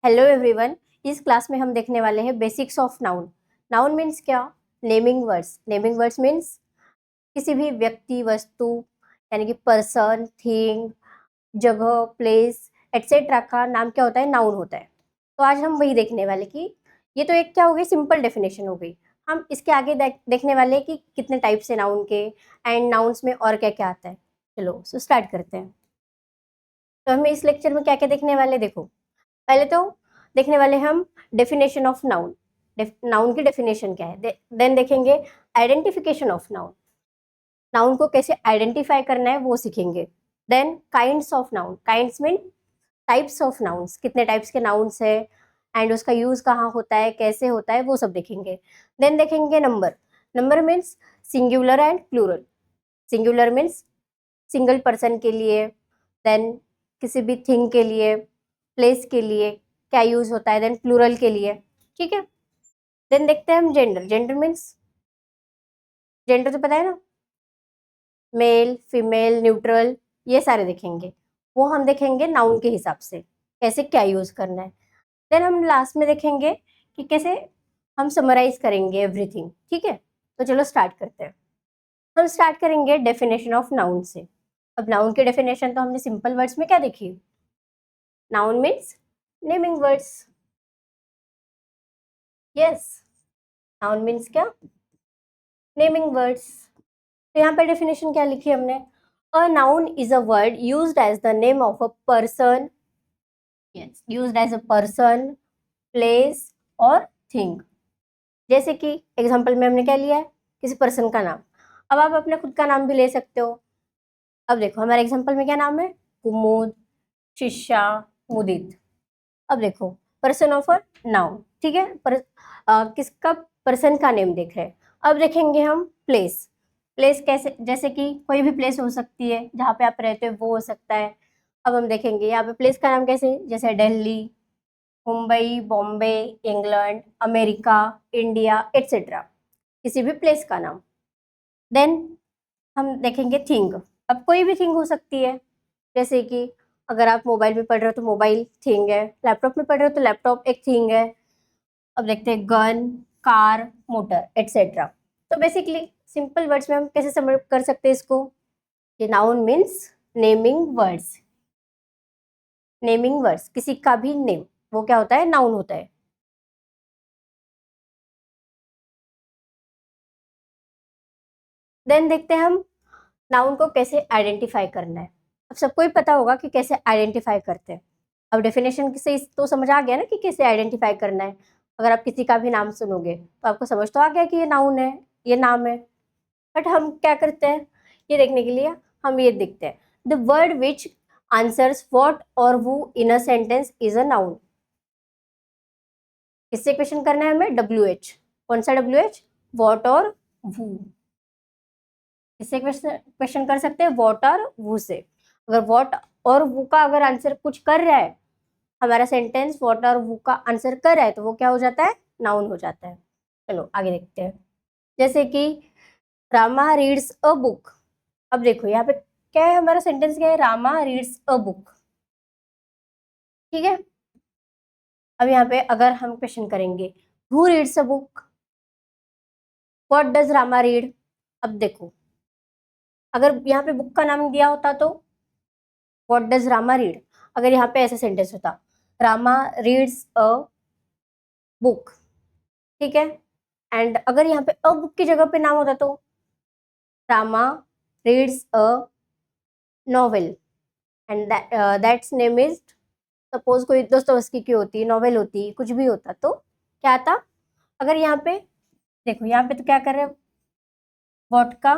Hello everyone. इस class में हम देखने वाले हैं basics of noun. Noun means क्या? Naming words. Naming words means किसी भी व्यक्ति, वस्तु यानी कि पर्सन, थिंग, जगह, प्लेस एटसेट्रा का नाम क्या होता है? नाउन होता है। तो आज हम वही देखने वाले कि ये तो एक क्या हो गई, सिंपल डेफिनेशन हो गई। हम इसके आगे देखने वाले हैं कि कितने टाइप्स है नाउन के, एंड नाउन्स में और क्या क्या आता है। चलो सो स्टार्ट करते हैं। तो हमें इस लेक्चर में क्या क्या देखने वाले, देखो पहले तो देखने वाले हम डेफिनेशन ऑफ नाउन। नाउन की डेफिनेशन क्या है, देन देखेंगे आइडेंटिफिकेशन ऑफ नाउन। नाउन को कैसे आइडेंटिफाई करना है वो सीखेंगे। Then kinds of noun. Kinds mean types of nouns, कितने टाइप्स के नाउन्स है एंड उसका यूज कहाँ होता है, कैसे होता है, वो सब देखेंगे। देन देखेंगे number. Number means singular and plural. Singular means single person के लिए, देन किसी भी थिंग के लिए, प्लेस के लिए क्या यूज होता है, देन प्लूरल के लिए। ठीक है। देन देखते हैं हम जेंडर। जेंडर मीन्स, जेंडर तो पता है ना, मेल, फीमेल, न्यूट्रल, ये सारे देखेंगे। वो हम देखेंगे नाउन के हिसाब से कैसे क्या यूज करना है। देन हम लास्ट में देखेंगे कि कैसे हम समराइज करेंगे एवरीथिंग। ठीक है, तो चलो स्टार्ट करते हैं। हम स्टार्ट करेंगे डेफिनेशन ऑफ नाउन से। अब नाउन की डेफिनेशन तो हमने सिंपल वर्ड्स में क्या देखी? Noun means naming words. Yes, noun means क्या? Naming words. तो यहाँ पे डेफिनेशन क्या लिखी हमने? A noun is a word used as the name of a person. Yes, used as a person, place और थिंग। जैसे कि एग्जांपल में हमने क्या लिया है? किसी पर्सन का नाम। अब आप अपने खुद का नाम भी ले सकते हो। अब देखो हमारे एग्जांपल में क्या नाम है? कुमुद, शिष्या, मुदित। अब देखो पर्सन ऑफ अ नाउन। ठीक है, किसका? पर्सन का नेम देख रहे हैं। अब देखेंगे हम प्लेस। प्लेस कैसे? जैसे कि कोई भी प्लेस हो सकती है, जहाँ पे आप रहते हो वो हो सकता है। अब हम देखेंगे यहाँ पे प्लेस का नाम कैसे, जैसे Delhi, Mumbai, Bombay, England, America, India etcetera, किसी भी प्लेस का नाम। देन हम देखेंगे थिंग। अब कोई भी थिंग हो सकती है, जैसे कि अगर आप मोबाइल में पढ़ रहे हो तो मोबाइल थिंग है, लैपटॉप में पढ़ रहे हो तो लैपटॉप एक थिंग है। अब देखते हैं गन, कार, मोटर एटसेट्रा। तो बेसिकली सिंपल वर्ड्स में हम कैसे समझ कर सकते हैं इसको? कि noun means naming words. Naming words, किसी का भी नेम, वो क्या होता है? नाउन होता है। देन देखते हैं हम नाउन को कैसे आइडेंटिफाई करना है। अब सबको ही पता होगा कि कैसे आइडेंटिफाई करते हैं। अब डेफिनेशन से तो समझ आ गया ना कि कैसे आइडेंटिफाई करना है। अगर आप किसी का भी नाम सुनोगे तो आपको समझ तो आ गया कि ये नाउन है, ये नाम है। बट हम क्या करते हैं ये देखने के लिए? हम ये देखते हैं the word which answers what और who in a sentence is a noun. किससे क्वेश्चन करना है हमें? WH। कौन सा WH? व्हाट और वू। इससे क्वेश्चन कर सकते हैं व्हाट और वू से। अगर व्हाट और वू का अगर आंसर कुछ कर रहा है, हमारा सेंटेंस व्हाट और वू का आंसर कर रहा है, तो वो क्या हो जाता है? नाउन हो जाता है। चलो आगे देखते हैं। जैसे कि रामा रीड्स अ बुक। अब देखो यहाँ पे क्या है, हमारा सेंटेंस क्या है? Rama reads a book. ठीक है। अब यहाँ पे अगर हम क्वेश्चन करेंगे who reads a book, what does Rama read. अब देखो अगर यहाँ पे बुक का नाम दिया होता तो व्हाट डज रामा रीड। अगर यहाँ पे ऐसा सेंटेंस होता रामा रीड्स अ बुक। ठीक है। एंड अगर यहाँ पे अ बुक की जगह पे नाम होता तो Rama reads a novel, and that's name is, suppose कोई दोस्तोवस्की की होती, नॉवेल होती, कुछ भी होता तो क्या आता? अगर यहाँ पे देखो, यहाँ पे तो क्या कर रहे हैं? व्हाट का।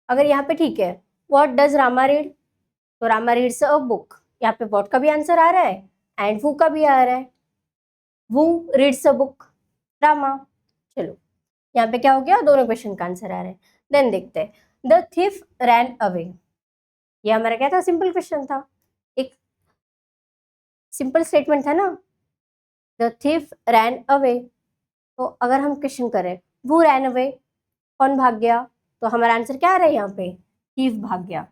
अगर यहाँ पे ठीक है व्हाट डज रामा रीड, तो रामा रीड्स अ बुक। यहाँ पे व्हाट का भी आंसर आ रहा है एंड वू का भी आ रहा है। वू रीड्स अ बुक, रामा। चलो यहाँ पे क्या हो गया? दोनों क्वेश्चन का आंसर आ रहे हैं। देन देखते हैं द थिफ रैन अवे। ये हमारा क्या था? सिंपल क्वेश्चन था, एक सिंपल स्टेटमेंट था ना, द थिफ रैन अवे। तो अगर हम क्वेश्चन करें वो रैन अवे, कौन भाग गया, तो हमारा आंसर क्या आ रहा है यहाँ पे? थीफ भाग गया।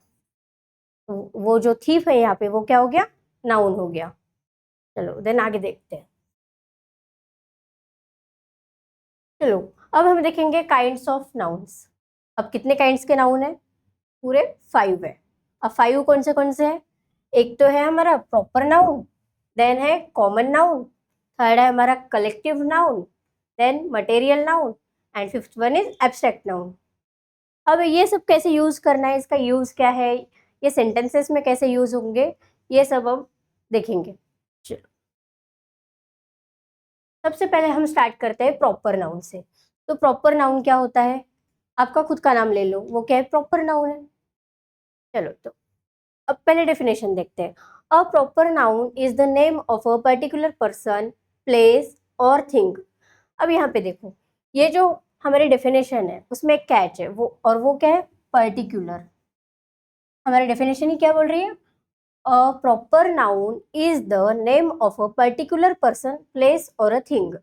तो वो जो थीफ है यहाँ पे वो क्या हो गया? नाउन हो गया। चलो देन आगे देखते हैं। चलो अब हम देखेंगे काइंड्स ऑफ नाउन्स। अब कितने काइंड्स के नाउन है? पूरे 5 है। अब 5 कौन से है? एक तो है हमारा प्रॉपर नाउन, देन है कॉमन नाउन, थर्ड है हमारा collective noun, then material noun, and fifth one is abstract noun. अब ये सब कैसे यूज करना है, इसका यूज क्या है, ये सेंटेंसेस में कैसे यूज होंगे, ये सब हम देखेंगे। चलो सबसे पहले हम स्टार्ट करते हैं प्रॉपर नाउन से। तो प्रॉपर नाउन क्या होता है? आपका खुद का नाम ले लो, वो क्या है? प्रॉपर नाउन है। चलो तो अब पहले डेफिनेशन देखते हैं। A proper noun is the name of a particular person, place और थिंग। अब यहाँ पे देखो, ये जो हमारी डेफिनेशन है उसमें एक कैच है, वो क्या है? पर्टिकुलर। हमारी डेफिनेशन ही क्या बोल रही है? A proper noun is the name of a particular person, place और अ थिंग।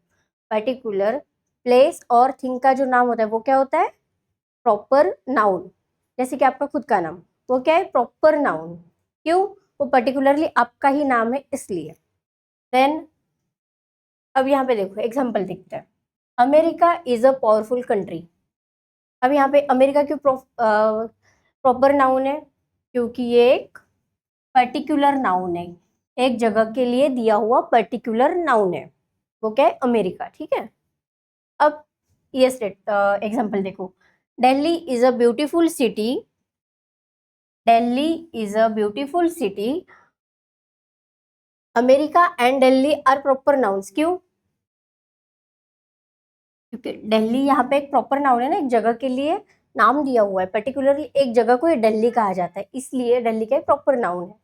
पर्टिकुलर प्लेस और थिंग का जो नाम होता है वो क्या होता है? Proper noun. जैसे कि आपका खुद का नाम, वो क्या है? Proper noun. क्यों? वो पर्टिकुलरली आपका ही नाम है इसलिए। देन अब यहाँ पे देखो एग्जाम्पल दिखता है। America is a powerful country. अब यहाँ पे अमेरिका क्यों प्रॉपर नाउन है? क्योंकि ये एक पर्टिकुलर नाउन है, एक जगह के लिए दिया हुआ पर्टिकुलर नाउन है, वो क्या है? अमेरिका। ठीक है। अब ये एग्जाम्पल देखो। Delhi is a beautiful city. Delhi is a beautiful city. America and Delhi are proper nouns. क्यों? क्योंकि दिल्ली यहाँ पे एक प्रॉपर नाउन है ना, एक जगह के लिए नाम दिया हुआ है, पर्टिकुलरली एक जगह को दिल्ली कहा जाता है, इसलिए दिल्ली का एक प्रॉपर नाउन है।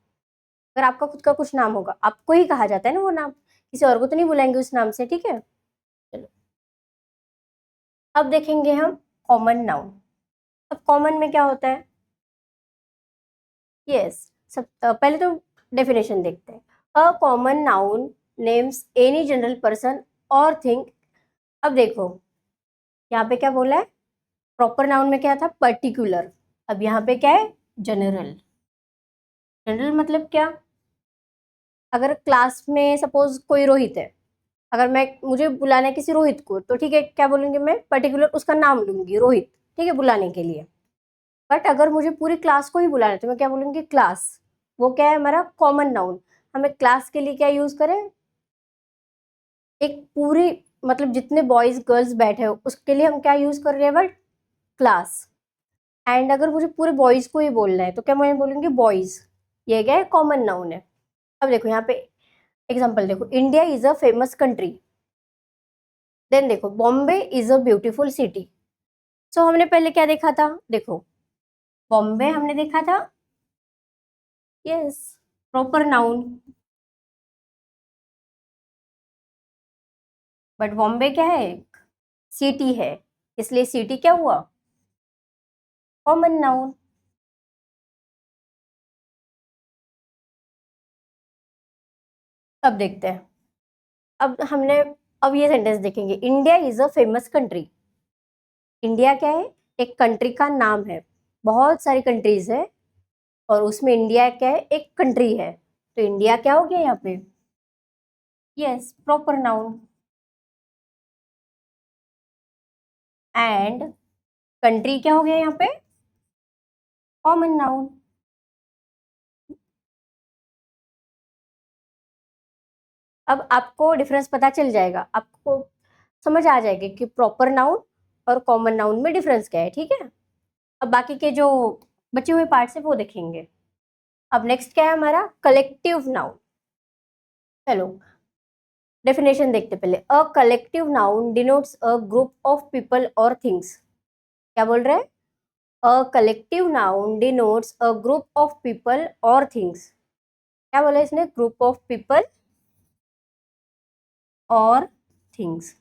अगर आपका खुद का कुछ नाम होगा, आपको ही कहा जाता है ना वो नाम, किसी और को तो नहीं बुलाएंगे उस नाम से। ठीक है। चलो अब देखेंगे हम कॉमन नाउन। अब कॉमन में क्या होता है? यस, पहले तो डेफिनेशन देखते हैं। A common noun names any general person और थिंग। अब देखो यहाँ पे क्या बोला है? प्रॉपर नाउन में क्या था? पर्टिकुलर। अब यहाँ पे क्या है? जनरल। जनरल मतलब क्या? अगर क्लास में सपोज कोई रोहित है, अगर मैं मुझे बुलाना है किसी रोहित को, तो ठीक है, क्या बोलूंगी मैं? पर्टिकुलर उसका नाम लूंगी रोहित, ठीक है, बुलाने के लिए। बट अगर मुझे पूरी क्लास को ही बुलाना है तो मैं क्या बोलूंगी? क्लास। वो क्या है? हमारा कॉमन नाउन। हमें क्लास के लिए क्या यूज करें? एक पूरी, मतलब जितने बॉयज गर्ल्स बैठे हो उसके लिए हम क्या यूज कर रहे हैं? Word class. एंड अगर मुझे पूरे बॉयज को ही बोलना है तो क्या मैं बोलूंगी? बॉयज। ये क्या है? कॉमन नाउन है। अब देखो यहाँ पे एग्जांपल देखो, India is a famous country. Then देखो, Bombay is a beautiful city. So हमने पहले क्या देखा था? देखो, बॉम्बे हमने देखा था, yes, proper noun. But Bombay क्या है? सिटी है, इसलिए सिटी क्या हुआ? Common noun. अब देखते हैं। अब हमने अब ये सेंटेंस देखेंगे, India is a famous country. India क्या है? एक कंट्री का नाम है, बहुत सारी कंट्रीज है और उसमें इंडिया क्या है? एक कंट्री है। तो इंडिया क्या हो गया यहाँ पे? Yes, proper noun. And country क्या हो गया यहाँ पे? Common noun. अब आपको डिफरेंस पता चल जाएगा, आपको समझ आ जाएगी कि प्रॉपर नाउन और कॉमन नाउन में डिफरेंस क्या है। ठीक है। अब बाकी के जो बचे हुए पार्ट्स है वो देखेंगे। अब नेक्स्ट क्या है हमारा? Collective noun. चलो डेफिनेशन देखते पहले। A collective noun denotes a group of people और थिंग्स। क्या बोल रहे हैं? A collective noun denotes a group of people और थिंग्स। क्या बोला इसने? ग्रुप ऑफ पीपल और थिंग्स।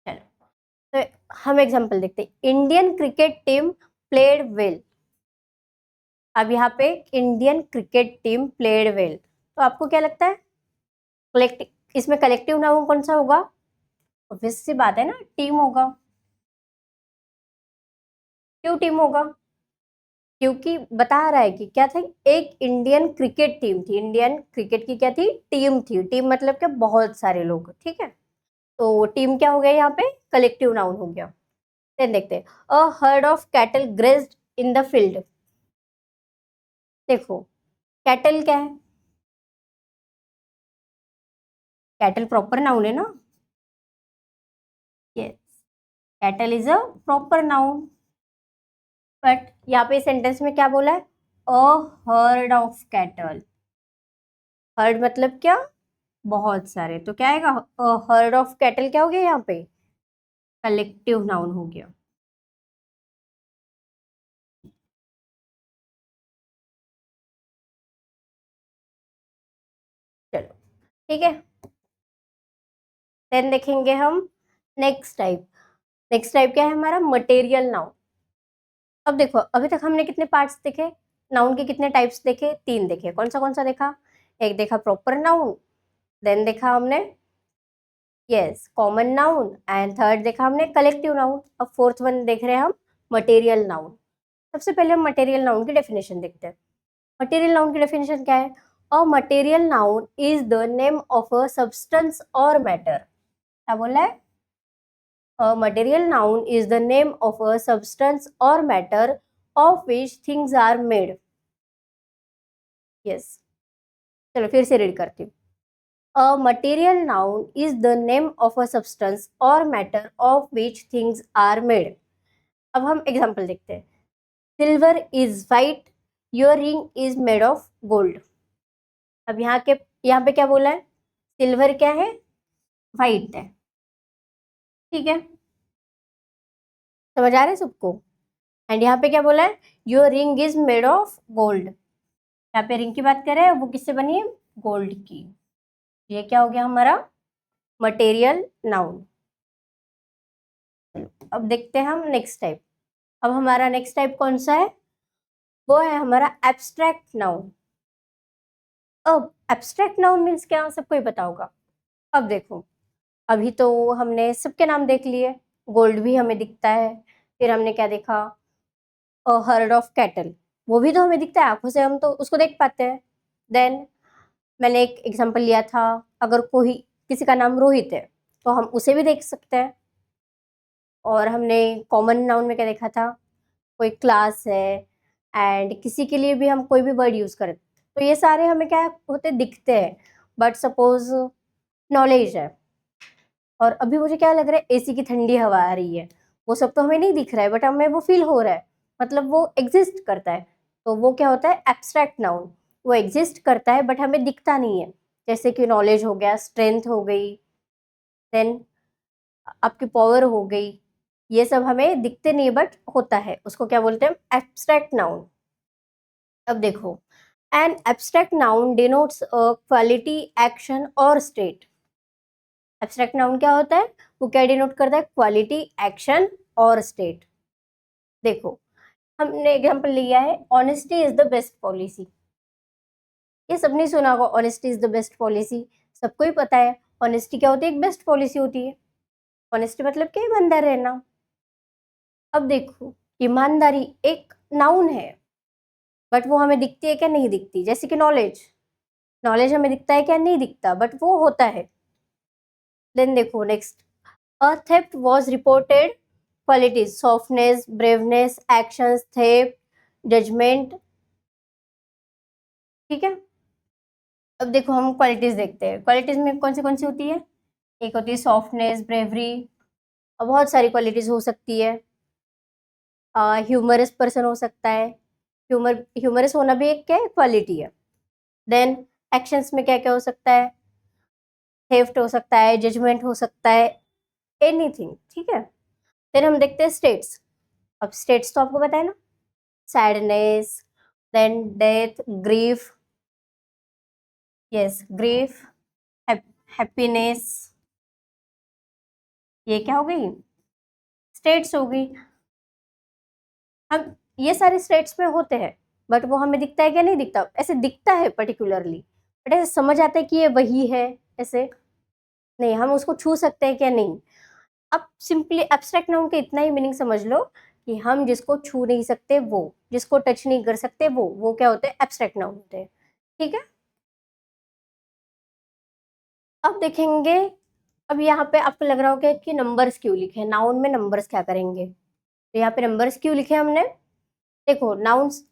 चलो तो हम एग्जांपल देखते हैं। Indian cricket team played well. अब यहाँ पे Indian cricket team played well, तो आपको क्या लगता है? कलेक्टिव, इसमें कलेक्टिव नाउन कौन सा होगा? ऑब्वियस सी बात है ना, टीम होगा। क्यों टीम होगा? क्योंकि बता रहा है कि क्या था, एक इंडियन क्रिकेट टीम थी, इंडियन क्रिकेट की क्या थी, टीम थी। टीम मतलब क्या, बहुत सारे लोग, ठीक है। तो टीम क्या हो गया यहाँ पे, कलेक्टिव नाउन हो गया। देन देखते हैं, a herd of cattle grazed in the field. देखो कैटल क्या है, कैटल प्रॉपर नाउन है ना, yes, cattle is a proper noun. But यहाँ पे सेंटेंस में क्या बोला है, a herd of cattle. Heard मतलब क्या, बहुत सारे, तो क्या आएगा, हर्ड ऑफ कैटल क्या हो गया यहाँ पे, कलेक्टिव नाउन हो गया। चलो ठीक है, देन देखेंगे हम नेक्स्ट टाइप। नेक्स्ट टाइप क्या है हमारा, मटेरियल नाउन। अब देखो अभी तक हमने कितने पार्ट्स देखे, नाउन के कितने टाइप्स देखे, 3 देखे। कौन सा देखा, एक देखा प्रॉपर नाउन, देन देखा हमने yes common noun, and third देखा हमने कलेक्टिव नाउन। अब फोर्थ वन देख रहे हैं हम, मटेरियल नाउन। सबसे पहले हम मटेरियल नाउन की डेफिनेशन देखते हैं। मटेरियल नाउन की डेफिनेशन क्या है, a material noun is the name of a substance और मैटर। क्या बोला है, a material noun is the name of a substance or matter of which things are made. Yes. चलो फिर से रीड करती हूँ। A material noun is the name of a substance or matter of which things are made. अब हम example देखते हैं। Silver is white, your ring is made of gold. अब यहाँ पे क्या बोला है, सिल्वर क्या है, व्हाइट है, ठीक है, समझ आ रहा है सबको। एंड यहाँ पे क्या बोला है, your ring is made of gold. यहाँ पे रिंग की बात कर रहे हैं, वो किससे बनी है, गोल्ड की। ये क्या हो गया हमारा, मटेरियल नाउन। अब देखते हैं हम नेक्स्ट टाइप। अब हमारा नेक्स्ट टाइप कौन सा है, वो है हमारा एब्स्ट्रैक्ट नाउन। अब एब्स्ट्रैक्ट नाउन मीन्स क्या, सबको ही पता होगा। अब देखो अभी तो हमने सबके नाम देख लिए, गोल्ड भी हमें दिखता है, फिर हमने क्या देखा, हर्ड ऑफ कैटल, वो भी तो हमें दिखता है आंखों से, हम तो उसको देख पाते हैं। देन मैंने एक एग्जांपल लिया था, अगर कोई किसी का नाम रोहित है तो हम उसे भी देख सकते हैं। और हमने कॉमन नाउन में क्या देखा था, कोई क्लास है, एंड किसी के लिए भी हम कोई भी वर्ड यूज करें तो ये सारे हमें क्या होते दिखते हैं। बट सपोज नॉलेज है, और अभी मुझे क्या लग रहा है, एसी की ठंडी हवा आ रही है, वो सब तो हमें नहीं दिख रहा है बट हमें वो फील हो रहा है, मतलब वो एग्जिस्ट करता है। तो वो क्या होता है, एब्स्ट्रैक्ट नाउन। वो एग्जिस्ट करता है बट हमें दिखता नहीं है। जैसे कि नॉलेज हो गया, स्ट्रेंथ हो गई, देन आपकी पावर हो गई, ये सब हमें दिखते नहीं बट होता है, उसको क्या बोलते हैं, एब्स्ट्रैक्ट नाउन। अब देखो, an abstract noun denotes a quality, action और स्टेट। एब्स्ट्रैक्ट नाउन क्या होता है, वो क्या डिनोट करता है, क्वालिटी, एक्शन और स्टेट। देखो हमने एग्जांपल लिया है, honesty is the best policy. ये सबने सुना होगा, honesty is the best policy, सबको ही पता है। ऑनेस्टी क्या होती है, एक बेस्ट पॉलिसी होती है। ऑनेस्टी मतलब क्या, ईमानदार रहना। अब देखो ईमानदारी एक नाउन है, बट वो हमें दिखती है क्या, नहीं दिखती। जैसे कि नॉलेज, नॉलेज हमें दिखता है क्या, नहीं दिखता, बट वो होता है। देन देखो next, a theft was reported, qualities, softness, braveness, actions, theft, judgement, ठीक है। अब देखो हम क्वालिटीज देखते हैं, क्वालिटीज में कौन सी होती है, एक होती है सॉफ्टनेस, ब्रेवरी, और बहुत सारी क्वालिटीज हो सकती है। ह्यूमरस पर्सन हो सकता है, ह्यूमरस होना भी एक क्या है, क्वालिटी है। देन एक्शंस में क्या क्या हो सकता है, थेफ्ट हो सकता है, जजमेंट हो सकता है, एनीथिंग, ठीक है। देन हम देखते हैं स्टेट्स। अब स्टेट्स तो आपको पता है ना, sadness, then death, grief, yes grief, happiness, ये क्या हो गई, स्टेट्स हो गई। हम ये सारे स्टेट्स में होते हैं, बट वो हमें दिखता है क्या, नहीं दिखता। ऐसे दिखता है पर्टिकुलरली, बट ऐसे समझ आता है कि ये वही है, ऐसे नहीं। हम उसको छू सकते हैं क्या, नहीं। अब सिंपली एब्स्ट्रैक्ट नाउन का इतना ही मीनिंग समझ लो कि हम जिसको छू नहीं सकते वो, जिसको टच नहीं कर सकते वो क्या होते हैं? एब्स्ट्रैक्ट नाउन होते हैं। ठीक है, अब देखेंगे। अब यहाँ पे आपको लग रहा होगा कि नंबर्स क्यों लिखे, नाउन में नंबर्स क्या करेंगे? तो यहाँ पे नंबर्स क्यों लिखे हमने? देखो नाउन्स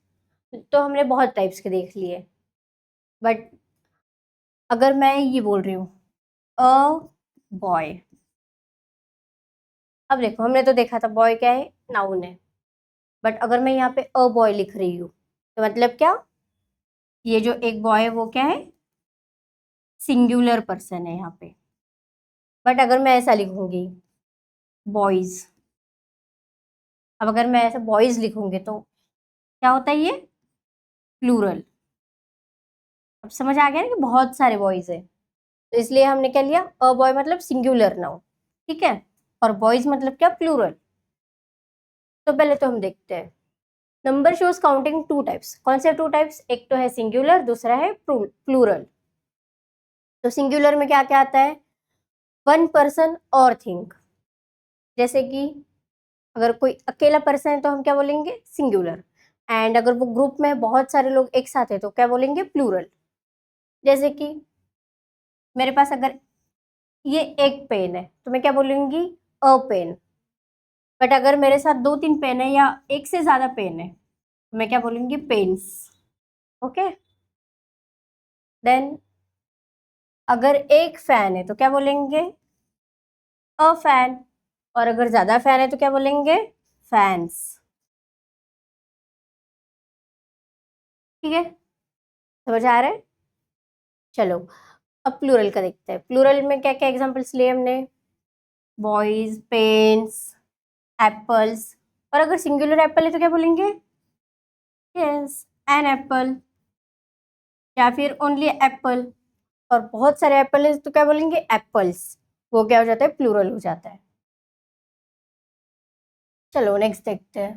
तो हमने बहुत टाइप्स के देख लिए, बट अगर मैं ये बोल रही हूँ अ बॉय, अब देखो हमने तो देखा था बॉय क्या है? नाउन है। बट अगर मैं यहाँ पे अ बॉय लिख रही हूँ तो मतलब क्या? ये जो एक बॉय है वो क्या है? सिंगुलर पर्सन है यहाँ पे। बट अगर मैं ऐसा लिखूंगी बॉयज, अब अगर मैं ऐसा बॉयज लिखूंगी तो क्या होता है? ये प्लूरल। अब समझ आ गया ना कि बहुत सारे बॉयज है, तो इसलिए हमने क्या लिया? अ बॉय मतलब सिंगुलर नाउन, ठीक है, और बॉयज मतलब क्या? प्लूरल। तो पहले तो हम देखते हैं। Number shows counting two types. कौन से टू टाइप्स? एक तो है सिंगुलर, दूसरा है प्लूरल। तो सिंगुलर में क्या क्या आता है? वन पर्सन और थिंग। जैसे कि अगर कोई अकेला पर्सन है तो हम क्या बोलेंगे? सिंगुलर। एंड अगर वो ग्रुप में बहुत सारे लोग एक साथ है तो क्या बोलेंगे? प्लूरल। जैसे कि मेरे पास अगर ये एक पेन है तो मैं क्या बोलूंगी? अ पेन। बट अगर मेरे साथ दो तीन पेन है या एक से ज्यादा पेन है तो मैं क्या बोलूंगी? पेन्स। ओके, देन अगर एक फैन है तो क्या बोलेंगे? A fan. और अगर ज्यादा फैन है तो क्या बोलेंगे? फैंस। ठीक है, समझ आ रहा है? चलो अब प्लूरल का देखते हैं। प्लूरल में क्या क्या एग्जांपल्स लिए हमने? Boys, pens, apples. और अगर सिंगुलर एप्पल है तो क्या बोलेंगे? यस, एन एप्पल, या फिर ओनली एप्पल। और बहुत सारे एप्पल है तो क्या बोलेंगे? एप्पल्स। वो क्या हो जाता है? प्लूरल हो जाता है। चलो नेक्स्ट देखते हैं।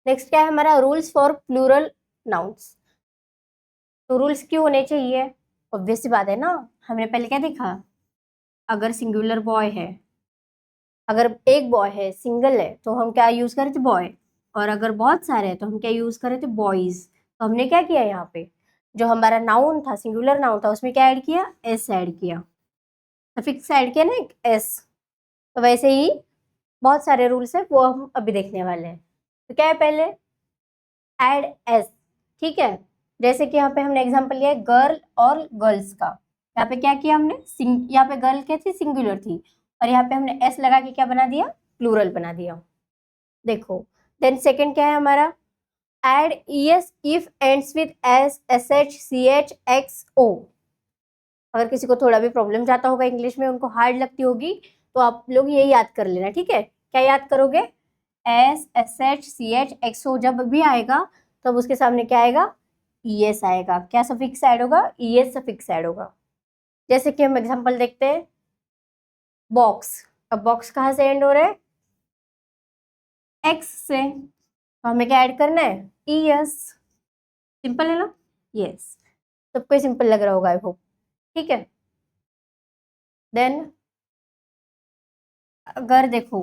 नेक्स्ट क्या है हमारा? Rules for plural nouns. तो रूल्स क्यों होने चाहिए? ऑब्वियस सी बात है ना, हमने पहले क्या देखा? अगर सिंगुलर बॉय है, अगर एक बॉय है सिंगल है तो हम क्या यूज करे थे? बॉय। और अगर बहुत सारे हैं तो हम क्या यूज करे थे? बॉयज। तो हमने क्या किया यहाँ पे? जो हमारा नाउन था, सिंगुलर नाउन था, उसमें क्या ऐड किया? एस ऐड किया, सफिक्स ऐड किया ना, एक एस। तो वैसे ही बहुत सारे रूल्स है, वो हम अभी देखने वाले हैं। तो क्या है पहले? Add S. ठीक है, जैसे कि यहाँ पे हमने एग्जांपल लिया है गर्ल और गर्ल्स का। यहाँ पे क्या किया हमने? यहाँ पे गर्ल क्या थी? सिंगुलर थी, और यहाँ पे हमने एस लगा के क्या बना दिया? प्लूरल बना दिया। देखो, देन सेकंड क्या है हमारा? Add ES if ends with S, S H, C H, X, O. अगर किसी को थोड़ा भी प्रॉब्लम जाता होगा इंग्लिश में, उनको हार्ड लगती होगी, तो आप लोग ये याद कर लेना। ठीक है, क्या याद करोगे? S, S H, C H, X O जब भी आएगा तब उसके सामने क्या आएगा? ईएस आएगा। क्या सफिक्स ऐड होगा? ईएस सफिक्स ऐड होगा। जैसे कि हम एग्जांपल देखते हैं, बॉक्स। अब बॉक्स कहाँ से एंड हो रहा है? एक्स से, तो हमें क्या ऐड करना है? ईएस। सिंपल है ना? यस, सबको सिंपल लग रहा होगा आई होप। ठीक है, देन अगर देखो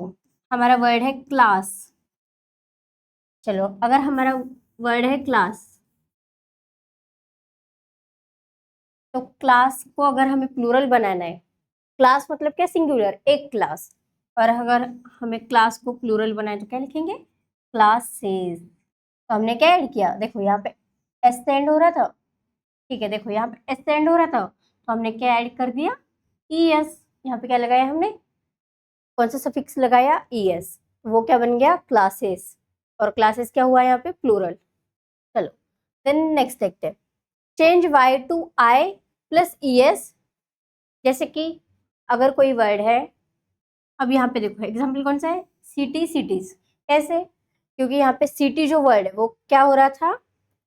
हमारा वर्ड है क्लास। चलो अगर हमारा वर्ड है क्लास, तो क्लास को अगर हमें प्लूरल बनाना है, क्लास मतलब क्या? सिंगुलर, एक क्लास। और अगर हमें क्लास को प्लूरल बनाए तो क्या लिखेंगे? क्लासेस। तो हमने क्या ऐड किया? देखो यहाँ पे एस एंड हो रहा था, ठीक है, देखो यहाँ पे एस एंड हो रहा था तो हमने क्या ऐड कर दिया? E S. यहाँ पे क्या लगाया हमने? कौन सा सफिक्स लगाया? E S. वो क्या बन गया? क्लासेस। और क्लासेस क्या हुआ यहाँ पे? प्लूरल। चलो देन नेक्स्ट देखते हैं। Change Y to I plus E S. जैसे कि अगर कोई वर्ड है, अब यहाँ पे देखो एग्जाम्पल कौन सा है? City, cities. कैसे? क्योंकि यहाँ पे सिटी जो वर्ड है वो क्या हो रहा था?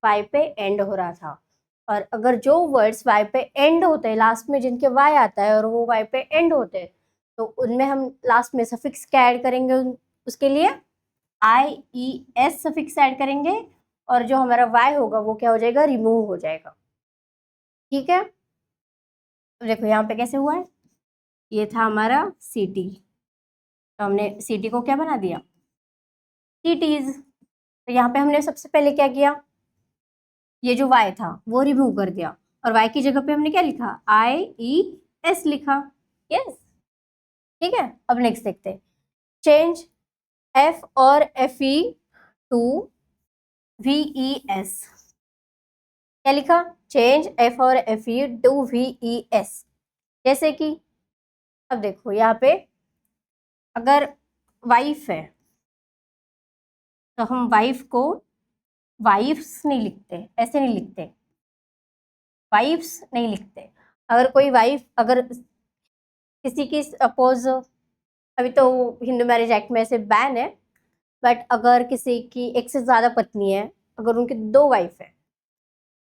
वाई पे एंड हो रहा था। और अगर जो वर्ड्स वाई पे एंड होते हैं, लास्ट में जिनके वाई आता है और वो वाई पे एंड होते हैं, तो उनमें हम लास्ट में सफिक्स क्या ऐड करेंगे? उसके लिए आई ई एस सफिक्स ऐड करेंगे, और जो हमारा वाई होगा वो क्या हो जाएगा? रिमूव हो जाएगा। ठीक है, तो देखो यहाँ पे कैसे हुआ है? ये था हमारा सिटी, तो हमने सिटी को क्या बना दिया? सिटीज। तो यहाँ पे हमने सबसे पहले क्या किया, ये जो y था वो रिमूव कर दिया और y की जगह पे हमने क्या लिखा, IES लिखा। यस, ठीक है। अब नेक्स्ट देखते हैं, चेंज F और FE टू VES। क्या लिखा, चेंज F और FE टू VES। जैसे कि अब देखो यहाँ पे अगर वाइफ है तो हम वाइफ को वाइफ्स नहीं लिखते, ऐसे नहीं लिखते, वाइफ्स नहीं लिखते। अगर कोई वाइफ, अगर किसी की सपोज, अभी तो हिंदू मैरिज एक्ट में ऐसे बैन है, बट अगर किसी की एक से ज्यादा पत्नी है, अगर उनकी 2 वाइफ है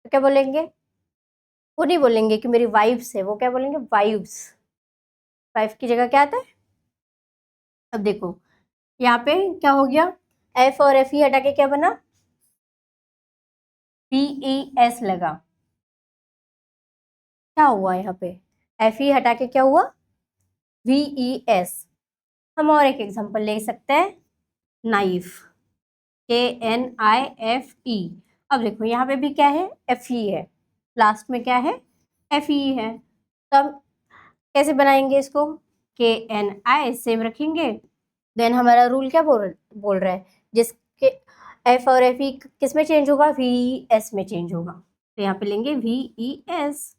तो क्या बोलेंगे, वो नहीं बोलेंगे कि मेरी वाइफ्स है, वो क्या बोलेंगे, वाइफ्स। वाइफ की जगह क्या आता है। अब देखो यहाँ पे क्या हो गया, एफ और एफ ई हटा के क्या बना, VES लगा। क्या हुआ यहाँ पे, एफ ई हटा के क्या हुआ, VES। हम और एक एग्जांपल ले सकते हैं, नाइफ, KNIFE। अब देखो यहाँ पे भी क्या है, FE है, लास्ट में क्या है, FE है। तब कैसे बनाएंगे इसको, KNI सेम रखेंगे। देन हमारा रूल क्या बोल रहा है, जिसके F और FE किस में चेंज होगा, VES में चेंज होगा। तो यहाँ पे लेंगे VES।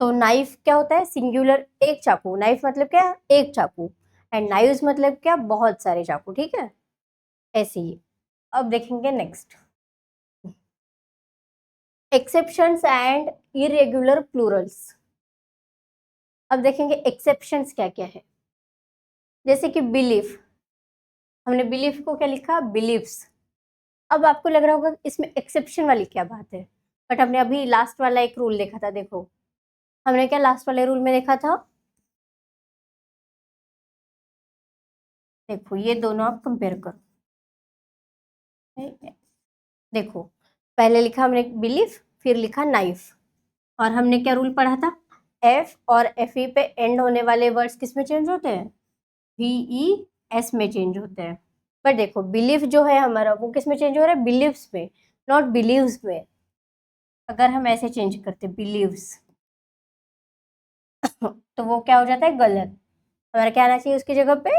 तो नाइफ क्या होता है, सिंगुलर, एक चाकू। नाइफ मतलब क्या, एक चाकू। एंड नाइव्स मतलब क्या, बहुत सारे चाकू। ठीक है, ऐसे ही। अब देखेंगे next, exceptions and irregular Plurals. अब देखेंगे एक्सेप्शंस क्या क्या है। जैसे कि बिलीफ, हमने बिलीफ को क्या लिखा, बिलीव्स। अब आपको लग रहा होगा इसमें एक्सेप्शन वाली क्या बात है, बट हमने अभी लास्ट वाला एक रूल देखा था। देखो हमने क्या लास्ट वाले रूल में देखा था, देखो ये दोनों आप कंपेयर करो। देखो पहले लिखा हमने बिलीफ, फिर लिखा नाइफ, और हमने क्या रूल पढ़ा था, एफ और एफ ई पे एंड होने वाले वर्ड्स किस में चेंज होते हैं, VES में चेंज होते हैं। पर देखो बिलीफ जो है हमारा वो किस में चेंज हो रहा है, बिलीव्स में, नॉट बिलीव्स में। अगर हम ऐसे चेंज करते बिलीव्स तो वो क्या हो जाता है, गलत। हमारा क्या आना चाहिए उसकी जगह पे,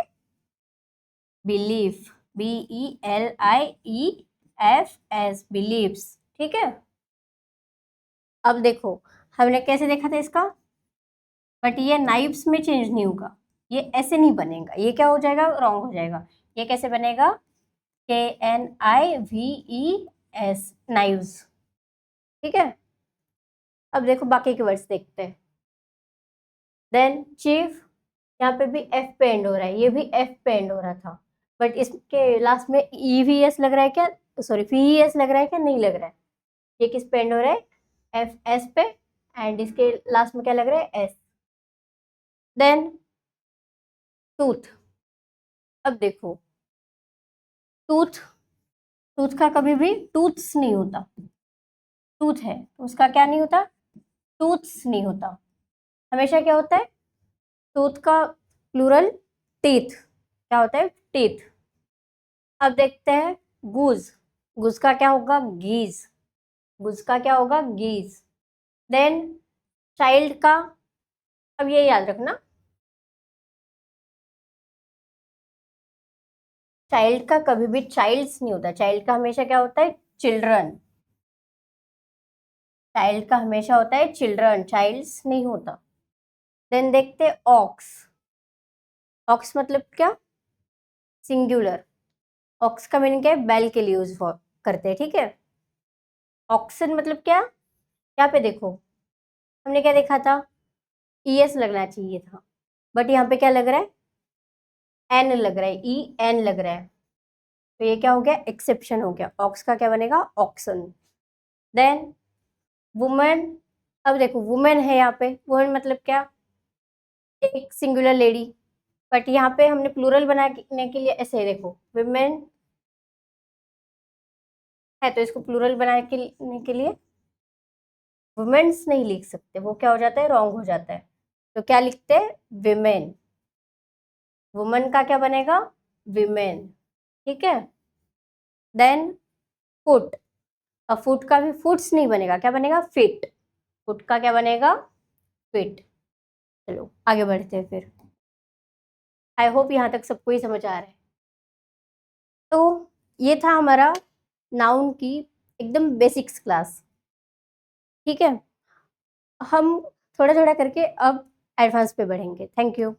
बिलीफ, BELIEFS, बिलीव्स। ठीक है। अब देखो हमने कैसे देखा था इसका, बट ये नाइव्स में चेंज नहीं होगा, ये ऐसे नहीं बनेगा, ये क्या हो जाएगा, रॉन्ग हो जाएगा। ये कैसे बनेगा, KNIVES, नाइव्स। ठीक है। अब देखो बाकी के वर्ड्स देखते हैं। देन चीफ, यहाँ पे भी एफ पे एंड हो रहा है, ये भी एफ पे एंड हो रहा था, बट इसके लास्ट में EVS लग रहा है क्या, सॉरी VES लग रहा है क्या, नहीं लग रहा है। ये किस पे एंड हो रहा है, FS पे, एंड इसके लास्ट में क्या लग रहा है, S। Then tooth. अब देखो टूथ, टूथ का कभी भी टूथ्स नहीं होता, टूथ है तो उसका क्या नहीं होता, टूथ्स नहीं होता, हमेशा क्या होता है, टूथ का प्लूरल टीथ, क्या होता है, टीथ। अब देखते हैं गूज, गूज का क्या होगा, गीज, गूज का क्या होगा, गीज। देन चाइल्ड का, अब ये याद रखना, चाइल्ड का कभी भी चाइल्ड्स नहीं होता, चाइल्ड का हमेशा क्या होता है, चिल्ड्रन। चाइल्ड का हमेशा होता है चिल्ड्रन, चाइल्ड्स नहीं होता। देन देखते ऑक्स, ऑक्स मतलब क्या, सिंगुलर। ऑक्स का मीनिंग क्या है, बैल के लिए यूज करते हैं। ठीक है। ऑक्सन मतलब क्या, यहाँ पे देखो हमने क्या देखा था, ES लगना चाहिए था, बट यहाँ पे क्या लग रहा है, N लग रहा है, EN लग रहा है। तो ये क्या हो गया, एक्सेप्शन हो गया। ऑक्स का क्या बनेगा, ऑक्सन। देन वुमेन, अब देखो वुमेन है यहाँ पे, वुमेन मतलब क्या, एक सिंगुलर लेडी, बट यहाँ पे हमने प्लूरल बनाने के लिए ऐसे देखो, वुमेन है तो इसको प्लूरल बनाने के लिए वुमेन्स नहीं लिख सकते, वो क्या हो जाता है, रॉन्ग हो जाता है। तो क्या लिखते हैं, विमेन। वुमन का क्या बनेगा, विमेन। ठीक है। देन फुट, अब फुट का भी फुट्स नहीं बनेगा, क्या बनेगा, फिट, फुट का क्या बनेगा, फिट। चलो आगे बढ़ते हैं फिर। आई होप यहाँ तक सबको ही समझ आ रहा है। तो ये था हमारा नाउन की एकदम बेसिक्स क्लास, ठीक है। हम थोड़ा थोड़ा करके अब एडवांस पे बढ़ेंगे। Thank you.